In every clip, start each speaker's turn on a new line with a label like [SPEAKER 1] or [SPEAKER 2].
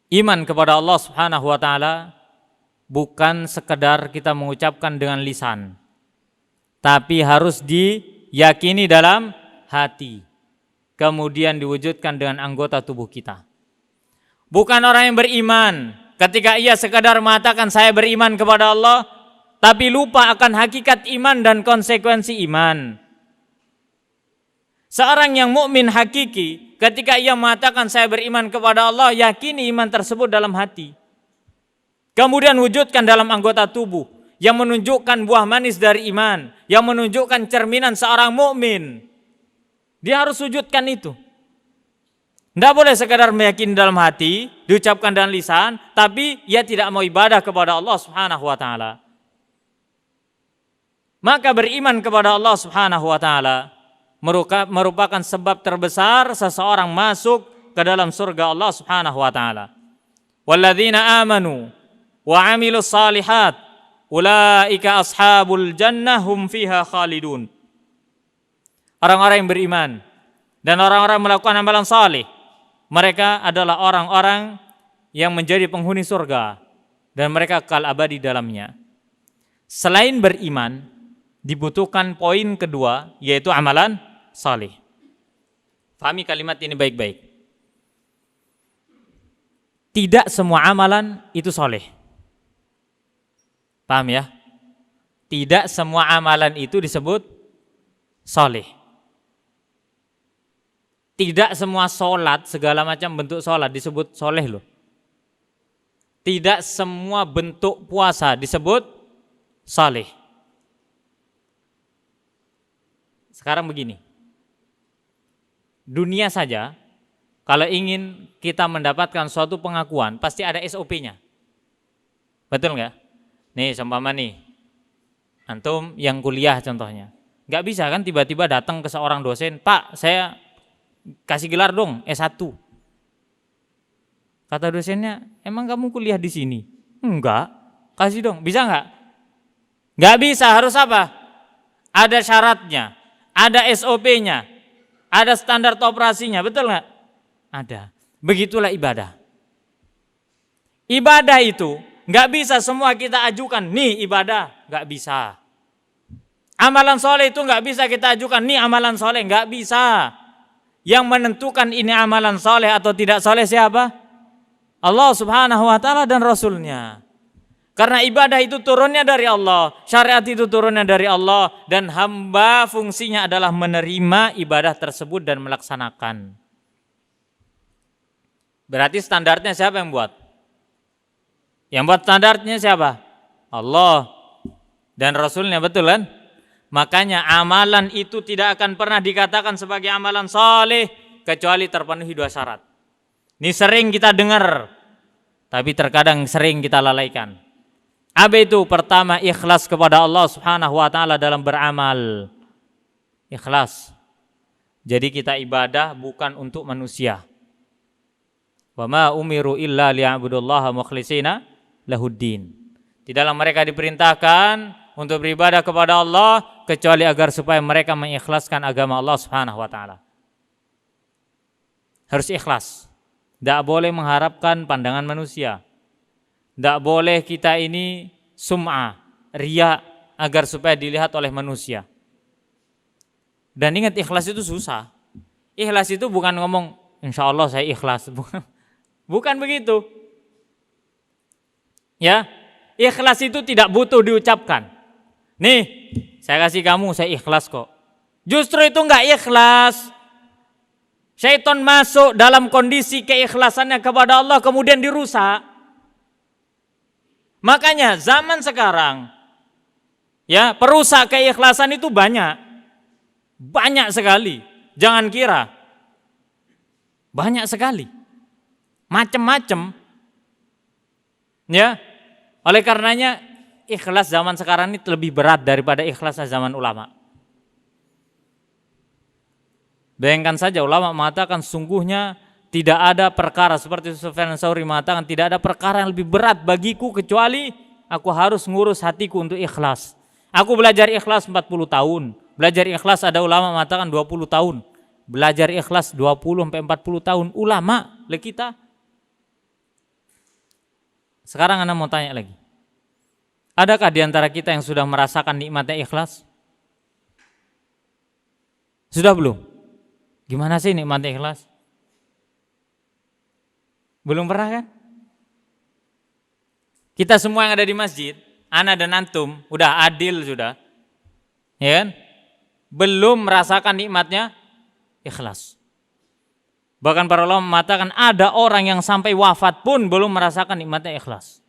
[SPEAKER 1] Iman kepada Allah Subhanahu wa taala bukan sekedar kita mengucapkan dengan lisan, tapi harus diyakini dalam hati, kemudian diwujudkan dengan anggota tubuh kita. Bukan orang yang beriman ketika ia sekadar mengatakan saya beriman kepada Allah, tapi lupa akan hakikat iman dan konsekuensi iman. Seorang yang mukmin hakiki ketika ia mengatakan saya beriman kepada Allah, yakini iman tersebut dalam hati, kemudian wujudkan dalam anggota tubuh yang menunjukkan buah manis dari iman, yang menunjukkan cerminan seorang mukmin. Dia harus wujudkan itu. Tidak boleh sekadar meyakini dalam hati, diucapkan dengan lisan, tapi ia tidak mau ibadah kepada Allah Subhanahu wa taala. Maka beriman kepada Allah Subhanahu wa taala merupakan sebab terbesar seseorang masuk ke dalam surga Allah Subhanahu wa taala. Walladzina amanu wa 'amilus shalihat ulaika ashabul jannah hum fiha khalidun. Orang-orang yang beriman dan orang-orang melakukan amalan saleh, mereka adalah orang-orang yang menjadi penghuni surga dan mereka kekal abadi dalamnya. Selain beriman, dibutuhkan poin kedua, yaitu amalan saleh. Fahami kalimat ini baik-baik. Tidak semua amalan itu saleh. Paham ya? Tidak semua amalan itu disebut saleh. Tidak semua sholat, segala macam bentuk sholat disebut soleh loh. Tidak semua bentuk puasa disebut saleh. Sekarang begini, dunia saja kalau ingin kita mendapatkan suatu pengakuan pasti ada SOP-nya. Betul nggak? Nih seumpama nih, antum yang kuliah contohnya, nggak bisa kan tiba-tiba datang ke seorang dosen, Pak saya kasih gelar dong S1. Kata dosennya, emang kamu kuliah di sini? Enggak, kasih dong, bisa nggak? Nggak bisa, harus apa? Ada syaratnya, ada SOP-nya, ada standar operasinya, betul nggak? Ada. Begitulah ibadah. Ibadah itu nggak bisa semua kita ajukan, nih ibadah, nggak bisa. Amalan soleh itu nggak bisa kita ajukan, nih amalan soleh, nggak bisa. Yang menentukan ini amalan soleh atau tidak soleh siapa? Allah Subhanahu wa taala dan Rasulnya. Karena ibadah itu turunnya dari Allah, syariat itu turunnya dari Allah, dan hamba fungsinya adalah menerima ibadah tersebut dan melaksanakan. Berarti standarnya siapa yang buat? Yang buat standarnya siapa? Allah dan Rasulnya, betul kan? Makanya amalan itu tidak akan pernah dikatakan sebagai amalan saleh kecuali terpenuhi dua syarat. Ini sering kita dengar, tapi terkadang sering kita lalaikan. Apa itu? Pertama, ikhlas kepada Allah Subhanahu wa taala dalam beramal. Ikhlas. Jadi kita ibadah bukan untuk manusia. Wa ma umiru illa liya'budullaha mukhlishina lahuddin. Tidaklah mereka diperintahkan untuk beribadah kepada Allah kecuali agar supaya mereka mengikhlaskan agama Allah Subhanahu wa taala. Harus ikhlas. Tidak boleh mengharapkan pandangan manusia. Tidak boleh kita ini sum'ah, riya, agar supaya dilihat oleh manusia. Dan ingat, ikhlas itu susah. Ikhlas itu bukan ngomong insya Allah saya ikhlas. Bukan begitu. Ya, ikhlas itu tidak butuh diucapkan. Nih, saya kasih kamu, saya ikhlas kok. Justru itu enggak ikhlas. Syaitan masuk dalam kondisi keikhlasannya kepada Allah kemudian dirusak. Makanya zaman sekarang, ya, perusak keikhlasan itu banyak. Banyak sekali. Jangan kira. Banyak sekali. Macam-macam. Ya. Oleh karenanya ikhlas zaman sekarang ini lebih berat daripada ikhlas zaman ulama. Bayangkan saja ulama mengatakan sungguhnya tidak ada perkara, seperti Sufyan Ats-Tsauri mengatakan tidak ada perkara yang lebih berat bagiku kecuali aku harus ngurus hatiku untuk ikhlas. Aku belajar ikhlas 40 tahun. Belajar ikhlas ada ulama mengatakan 20 tahun. Belajar ikhlas 20 sampai 40 tahun. Ulama le kita. Sekarang Anda mau tanya lagi. Adakah di antara kita yang sudah merasakan nikmatnya ikhlas? Sudah belum? Gimana sih nikmatnya ikhlas? Belum pernah kan? Kita semua yang ada di masjid, ana dan antum, udah adil sudah. Ya kan? Belum merasakan nikmatnya ikhlas. Bahkan para ulama mengatakan ada orang yang sampai wafat pun belum merasakan nikmatnya ikhlas.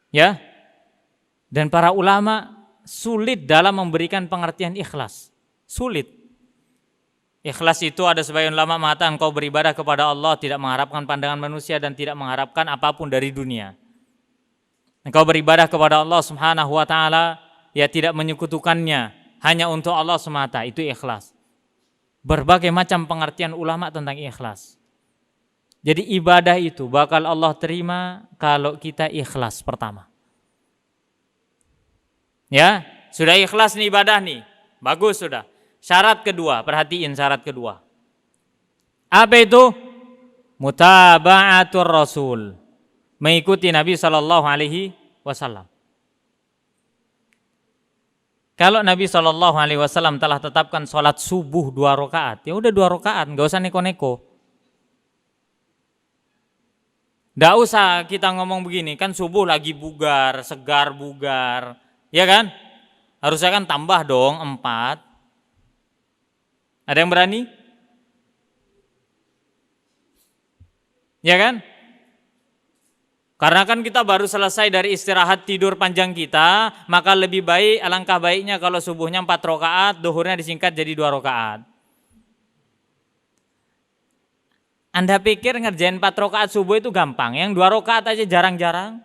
[SPEAKER 1] Ya. Dan para ulama sulit dalam memberikan pengertian ikhlas. Sulit. Ikhlas itu ada sebagian ulama mengatakan kau beribadah kepada Allah tidak mengharapkan pandangan manusia dan tidak mengharapkan apapun dari dunia. Engkau beribadah kepada Allah Subhanahu wa taala ya tidak menyekutukannya, hanya untuk Allah semata, itu ikhlas. Berbagai macam pengertian ulama tentang ikhlas. Jadi ibadah itu bakal Allah terima kalau kita ikhlas pertama. Ya, sudah ikhlas nih ibadah nih. Bagus sudah. Syarat kedua, perhatiin syarat kedua. Apa itu? Mutaba'atur Rasul. Mengikuti Nabi Shallallahu alaihi wasallam. Kalau Nabi SAW telah tetapkan sholat subuh 2 rakaat, ya udah 2 rakaat, nggak usah neko-neko. Nggak usah kita ngomong begini, kan subuh lagi bugar, segar bugar, ya kan? Harusnya kan tambah dong 4. Ada yang berani? Ya kan? Karena kan kita baru selesai dari istirahat tidur panjang kita, maka lebih baik, alangkah baiknya kalau subuhnya 4 rakaat, duhurnya disingkat jadi 2 rakaat. Anda pikir ngerjain 4 rakaat subuh itu gampang? Yang 2 rakaat aja jarang-jarang.